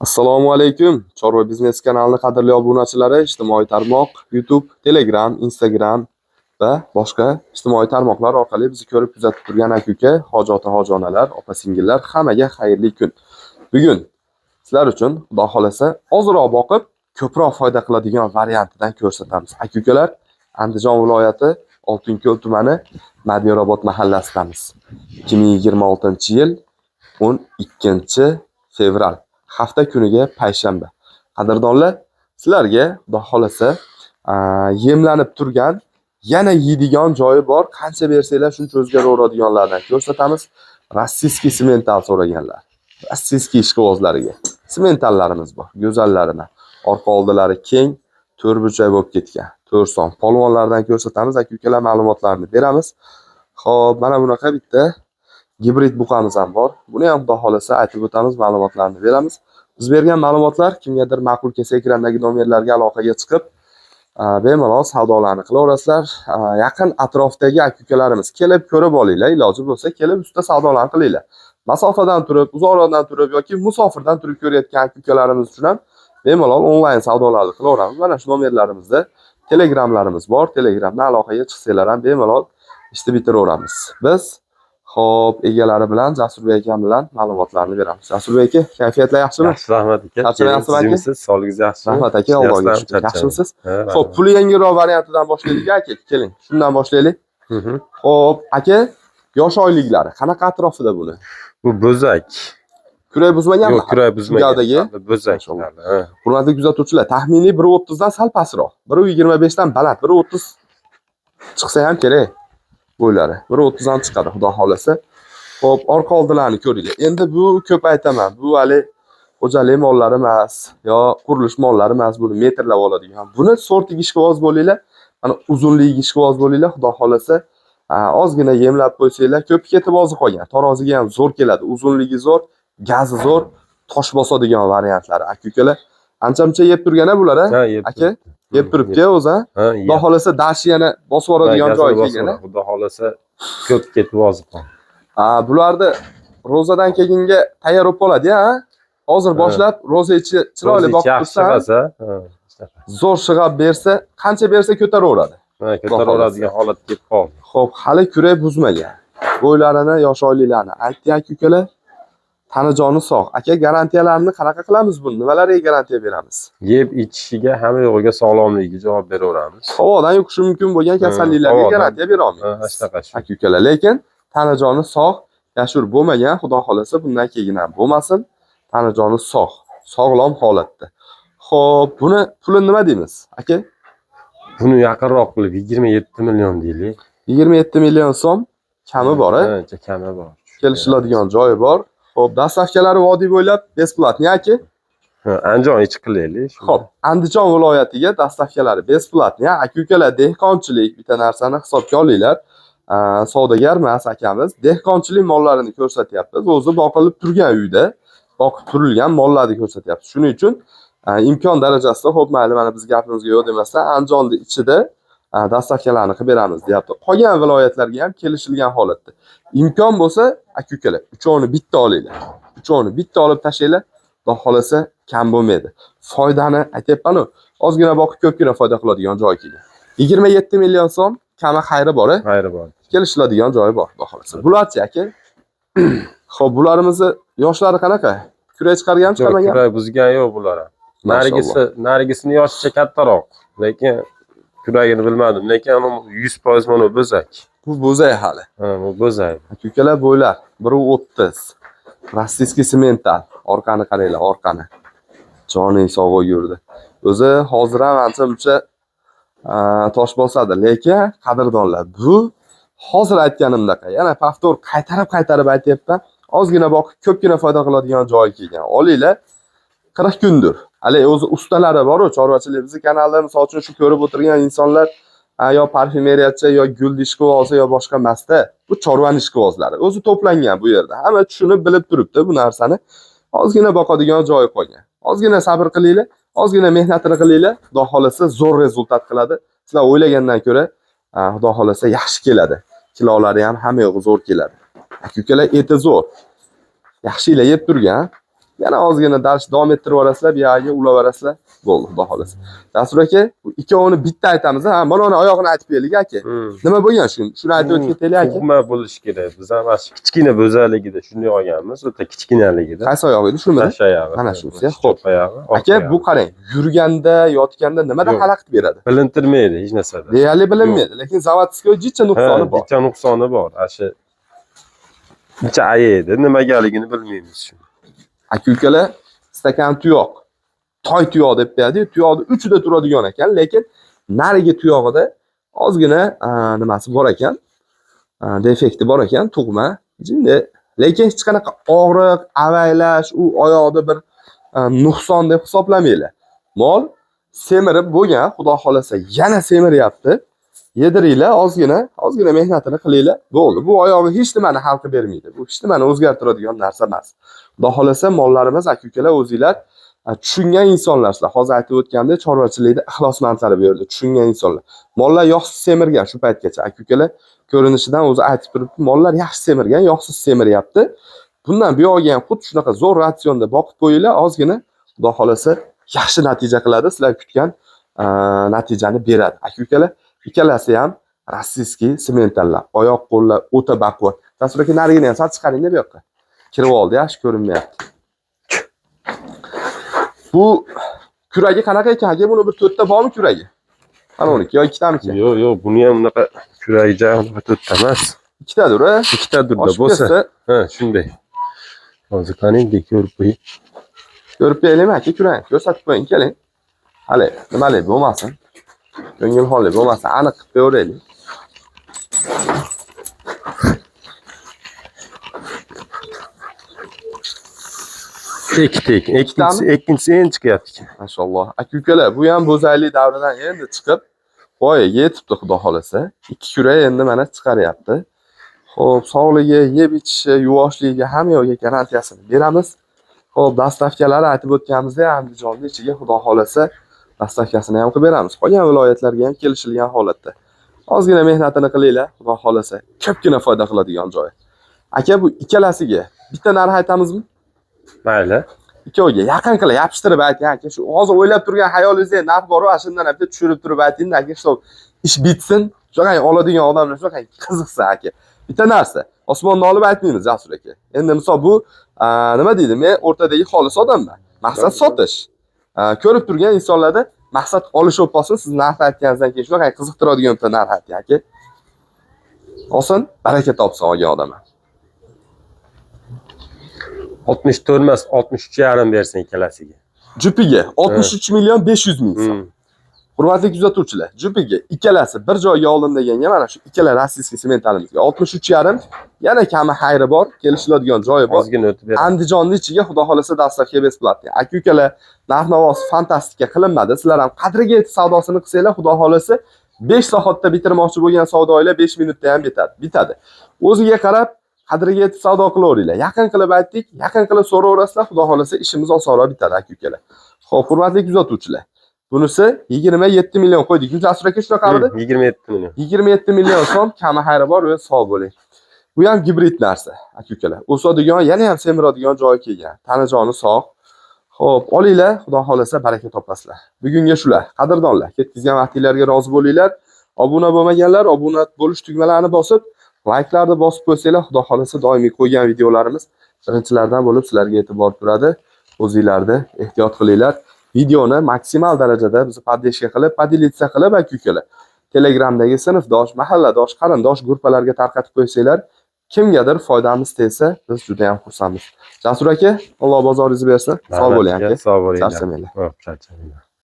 Assalomu alaykum. Chorva biznes kanali qadrli obunachilari, ijtimoiy tarmoq, YouTube, Telegram, Instagram va boshqa ijtimoiy tarmoqlar orqali bizni ko'rib kuzatib turgan aka-uka, hojota-hojonalar, opa-singillar hammaga xayrli kun. Bugun sizlar uchun Xudo xolasa ozroq boqib, ko'proq foyda qiladigan variantidan ko'rsatamiz. Aka-ukalar, Andijon viloyati Oltinko'l tumani Madiyorobod mahallasidamiz. 2026-yil 12-fevral hafta kuniga payshanba. Qadrdonlar, sizlarga Xudo xolasa yemlanib turgan, yana yeydigan joyi bor, qancha bersanglar shuncha o'zgaraveradiganlardan ko'rsatamiz. Rossiyskiy semental so'raganlar. Rossiyskiy ishqibozlariga sementallarimiz bor, go'zallarini. Orqa oldilari keng, 4 burchak bo'lib ketgan. 4 son polvonlardan ko'rsatamiz, aka-ukalar ma'lumotlarini beramiz. Xo'p, mana bunaqa bitta gibrid buqamiz ham bor. Buni ham Xudo xolasa aytib o'tamiz, ma'lumotlarini beramiz. Biz bergan ma'lumotlar kimgadir ma'qul kelsa ekrandagi nomerlarga aloqaga chiqib, bemalol savdolarni qilaverasizlar. Yaqin atrofdagi aka-ukalarimiz kelib ko'rib olinglar, iloji bo'lsa kelib ustda savdolarni qilinglar. Masofadan turib, uzoqlardan turib yoki musofirdan turib ko'rayotgan aka-ukalarimiz uchun ham bemalol onlayn savdolarni qilaveramiz. Mana shu nomerlarimizda Telegramlarimiz bor. Telegramdan aloqaga chiqsanglar ham bemalol ishni bitiraveramiz. Biz Xo'p, egalari bilan Jasurbek akam bilan ma'lumotlarni beramiz. Jasurbek aka, kayfiyatlar yaxshimi? Yaxshi, rahmat aka. Charchamayapsizmi aka? Sog'ligingiz yaxshimi? Rahmat aka, Allohga shukr. Yaxshimisiz? Xo'p, puli yangiroq variantidan boshlaylik aka. Keling, shundan boshlaylik. Xo'p, aka, yosh oyliklari qanaqa atrofida buni? Bu bo'zak. Kurak buzmaganmi? Yo'q, kurak buzmagan. Gavdagi bo'zak. Hurmatli kuzatuvchilar, taxminiy 1.30 dan sal pastroq. 1.25 dan baland, 1.30 chiqsa ham kerak. Bo'ylari 1.30 dan chiqadi, Xudo xolasa. Xo'p, orqa oldilarni ko'ringlar. Endi bu ko'p aytaman. Bu hali xo'jalik mollari emas, yo qurilish mollari emas, buni metrlab oladigan. Buni sortiga ishqiboz bo'linglar, mana uzunligiga ishqiboz bo'linglar, Xudo xolasa. Ozgina yemlab qo'ysanglar, ko'p ketib ozi qolgan. Taroziga ham zo'r keladi. Uzunligi zo'r, gazi zo'r, tosh bosadigan variantlari. Aka-ukalar, ancha-muncha yeb turgan-a bular, aka? Yeb turibdi o'zi, Xudo xolasa dashi yana bosib yuboradigan joyi kelgan. Xudo xolasa ko'p ketib ozi qoldi. Bularni ro'zadan keyinga tayyor bo'lib qoladi-ya. Hozir boshlab ro'za ichi chiroyli boqib tursa, zo'r shig'ab bersa, qancha bersa ko'taraveradi. Ko'taraveradigan holatga kelib qoldi. Xo'p, hali kurak buzmagan. Bo'ylarini, yosh oyliklarini aytdi aka-ukalar. Tanijoni sog'. Aka, garantiyalarini qanaqa qilamiz buni? Nimalarga garantiya beramiz? Yeb ichishiga, hamma yo'g'iga sog'lomligiga javob beraveramiz. Havodan yuqishi mumkin bo'lgan kasalliklarga garantiya bera olmaymiz. Aka-ukalar, lekin tanijoni sog', yashur bo'lmagan, Xudo xolasa bundan keyin ham bo'lmasin. Tanijoni sog', sog'lom holatda. Xo'p, buni puli nima deymiz, aka? Buni yaqinroq qilib 27 million deylik. 27 million so'm kami bor, Ancha kami bor. Kelishiladigan joyi bor. Xo'p, dastavkalari vodiy bo'ylab besplatniy aka. Andijon ichi qilaylik. Xo'p, Andijon viloyatiga dastavkalari besplatniy. Aka-ukalar, dehqonchilik bitta narsani hisobga olinglar. Savdogar emas akamiz, dehqonchilik mollarini ko'rsatyapmiz. O'zi boqilib turgan uyda, boqib turilgan mollarni ko'rsatyapmiz. Shuning uchun imkon darajasida, xo'p, mayli, mana biz gapimizga yo'q demasdan, Andijonning ichida dastavkalarni qilib beramiz, deyapti. Qolgan viloyatlarga ham kelishilgan holatda. Imkon bo'lsa, aka-ukalar, uchovini bitta olinglar. Uchovini bitta olib tashlaylar. Xudo xolasa kam bo'lmaydi. Foydani aytayapman-ku, ozgina boqib ko'pgina foyda qiladigan joy kelgan. 27 million so'm kami xayri bor, Xayri bor. Kelishiladigan joyi bor, Xudo xolasa. Bularchi aka? Xo'p, bularimizni yoshlari qanaqa? Kurak chiqargan, chiqarmagan? Kurak buzgan yo'q bular. Narigisini yoshicha kattaroq, lekin kuragini bilmadim. Lekin 100% mana bo'zak. Bu bo'zak hali. Bu bo'zak. Aka-ukalar, bo'ylar 1.30. Rossiyskiy semental. Orqani qaranglar, orqani. Joning sog'ib yurdi. O'zi hozir ham ancha-muncha tosh bosadi, lekin qadrdonlar, bu hozir aytganimdek, yana paftor qaytarib aytayapman. Ozgina boqib ko'pgina foyda qiladigan joyi kelgan. Olinglar, 40 kundir. Hali o'zi ustalari bor-ku, chorvachilik bizni kanalda misol uchun shu ko'rib o'tirgan insonlar yo parfumeriyachi, yo gul ishqibozi, yo boshqa emasda. Bu chorva ishqibozlari. O'zi to'plangan bu yerda. Hamma tushunib bilib turibdi bu narsani. Ozgina boqadigan joyi qolgan. Ozgina sabr qilinglar, ozgina mehnatini qilinglar. Xudo xolasa zo'r rezultat qiladi. Sizlar o'ylagandan ko'ra, Xudo xolasa yaxshi keladi. Kilolari ham hamma yo'q zo'r keladi. Aka-ukalar, eti zo'r. Yaxshi yeb turgan. Yana ozgina dars davom ettiraverasizlar, bu yerga ulaverasizlar. Bo'ldi, xudo xolasa. Jasur aka, bu ikkovini bitta aytamiz. Ha, mana uni oyog'ini aytib berdik aka. Nima bo'lgan shuni aytib o'tib ketaylik aka. Tug'ma bo'lishi kerak. Biz ham mana shu kichkina bo'zaligida shunday olganmiz, o'ta kichkinaligida. Qaysi oyog'i edi? Shumi? Tash oyog'i. Mana shunisi. Xo'p. Oyog'i. Aka, bu qarang, yurganda, yotganda nimada Yo'q. xalaqit beradi? Bilintirmaydi hech narsada. Deyarli bilinmaydi, lekin zavodskiy jicha nuqsoni bor. Bitta nuqsoni bor. Asha bitta ayaydi, nimagaligini bilmaymiz shu. Aka-ukalar, stakan tuyoq, toy tuyoq deb beradi. Tuyoqni uchida turadigan ekan, lekin narigi tuyog'ida ozgina nimasi bor ekan, defekti bor ekan, tug'ma. Jinda, lekin hech qanaqa og'riq, avaylash, u oyoqda bir nuqson deb hisoblamanglar. Mol semirib bo'lgan, xudo xolasa yana semiryapti. Yediringlar, ozgina mehnatini qilinglar, bo'ldi. Bu oyog'i hech nimani hal qilib bermaydi. Bu hech nimani o'zgartiradigan narsa emas. Xudo xolasa mollarimiz, aka-ukalar, o'zinglar tushungan insonlarsizlar. Hozir aytib o'tgandek, chorvachilikda ixlosmandlar bu yerda, tushungan insonlar. Mollar yog'siz semirgan shu paytgacha. Aka-ukalar ko'rinishidan o'zi aytib turibdi, mollar yaxshi semirgan, yog'siz semiryapti. Bundan bu yo'g'i ham xuddi shunaqa zo'r ratsionda boqib qo'yinglar, ozgina xudo xolasa yaxshi natija qiladi, sizlar kutgan natijani beradi. Aka-ukalar, ikkalasi ham rossiyskiy sementallar. Oyoq qo'llar o'ta baquvvat. Jasur aka, narigini ham sal chiqaring-da bu yoqqa. Kirib oldi, yaxshi ko'rinmayapti. Bu kuragi qanaqa ekan aka? Buni bir 4 ta bormi kuragi? Mana 12 yo 2 tamikan? Yo'q, buni ham unaqa kuragi unaqa 4 ta emas. 2 tadir, a? 2 tadir bo'lsa. Ha, shunday. Hozir qaningdek ko'rib qo'ying. Ko'rib beraylikmi aka, kurang? Ko'rsatib qo'ying, keling. Hali nimalik bo'lmasin. Ko'ngilxonlik bo'lmasa, aniq qilib beraylik. Ikkinchisi endi chiqyapti. Mashalloh. Aka-ukalar, bu ham bo'zaylik davridan endi chiqib, voyaga yetibdi, xudo xolasa. 2 kurak endi mana chiqaryapti. Xo'p, sog'ligi, yeb ichishi, yuvvoshligiga hamma yo'lga garantiyasini beramiz. Xo'p, dastavkalari aytib o'tganimizda Andijonning ichiga xudo xolasa dastavkasini ham qilib beramiz. Qolgan viloyatlarga ham kelishilgan holatda. Ozgina mehnatini qilinglar, xudo xolasa ko'pgina foyda qiladigan joy. Aka, bu ikkalasiga bitta narx aytamizmi? Mayli. Ikkoviga yaqin qilib yopishtirib ayting aka. Shu hozir o'ylab turgan xayolingizda narx bor, shundan bitta tushirib turib ayting aka, shu ish bitsin. Shunday oladigan odamlar shunday qiziqsa aka. Bitta narsa, osmonni olib aytmaymiz Jasur aka. Endi misol bu nima deydi? Men o'rtadagi xolis odamman. Maqsad sotish. Ko'rib turgan insonlarda maqsad olish bo'lib qolsin, siz narx aytganingizdan keyin shunday qiziqtiradigan bitta narx ayting aka. Olsin, baraka topsin olgan odamlar. 64 emas, 63,5 bersin ikkalasiga. Jupiga 63 million 500 ming so'm. Hurmatli kuzatuvchilar, jupiga ikkalasi bir joyga oldim deganga mana shu ikkala rossiyskiy sementalimizga 63,5, yana kami xayri bor, kelishiladigan joyi bor. Ozgina o'tib beradi. Andijonning ichiga xudo xolasa dastavka besplatniy. Aka-ukalar, narx-navosi fantastika qilinmadi. Sizlar ham qadriga yetib savdosini qilsanglar, xudo xolasa 5 soatda bitirmoqchi bo'lgan savdolar 5 minutda ham bitadi. O'ziga qarab qadriga yetib savdo qilaveringlar. Yaqin qilib aytdik, yaqin qilib so'raverasizlar, xudo xolasa ishimiz osonroq bitadi aka-ukalar. Xo'p, hurmatli kuzatuvchilar, bunisi 27 million qo'ydik. Jasur aka shunaqamidi? 27 million. 27 million so'm, kami xayri bor va sog' bo'ling. Bu ham gibrid narsa, aka-ukalar. O'sadigan, yana ham semiradigan joyi kelgan. Tanajoni sog'. Xo'p, olinglar, xudo xolasa baraka topasizlar. Bugunga shular. Qadrdonlar, ketkizgan vaqtinglarga rozi bo'linglar. Obuna bo'lmaganlar, obuna bo'lish tugmalarini bosib, like'larni bosib qo'ysanglar, xudo xolasa doimiy qo'ygan videolarimiz birinchilardan bo'lib sizlarga yetib borib turadi. O'zingizlarda ehtiyot qilinglar. Videoni maksimal darajada bizni poddeshka qilib, podelitsiya qilib aka-ukalar, Telegramdagi sinfdosh, mahalladosh, qarindosh gruppalarga tarqatib qo'ysanglar, kimgadir foydamiz tegsa, biz juda ham xursandmiz. Jasur aka, Alloh bozoringizni bersin. Sog' bo'ling aka. Sog' bo'ling. Charchamanglar. Xo'p, charchamanglar.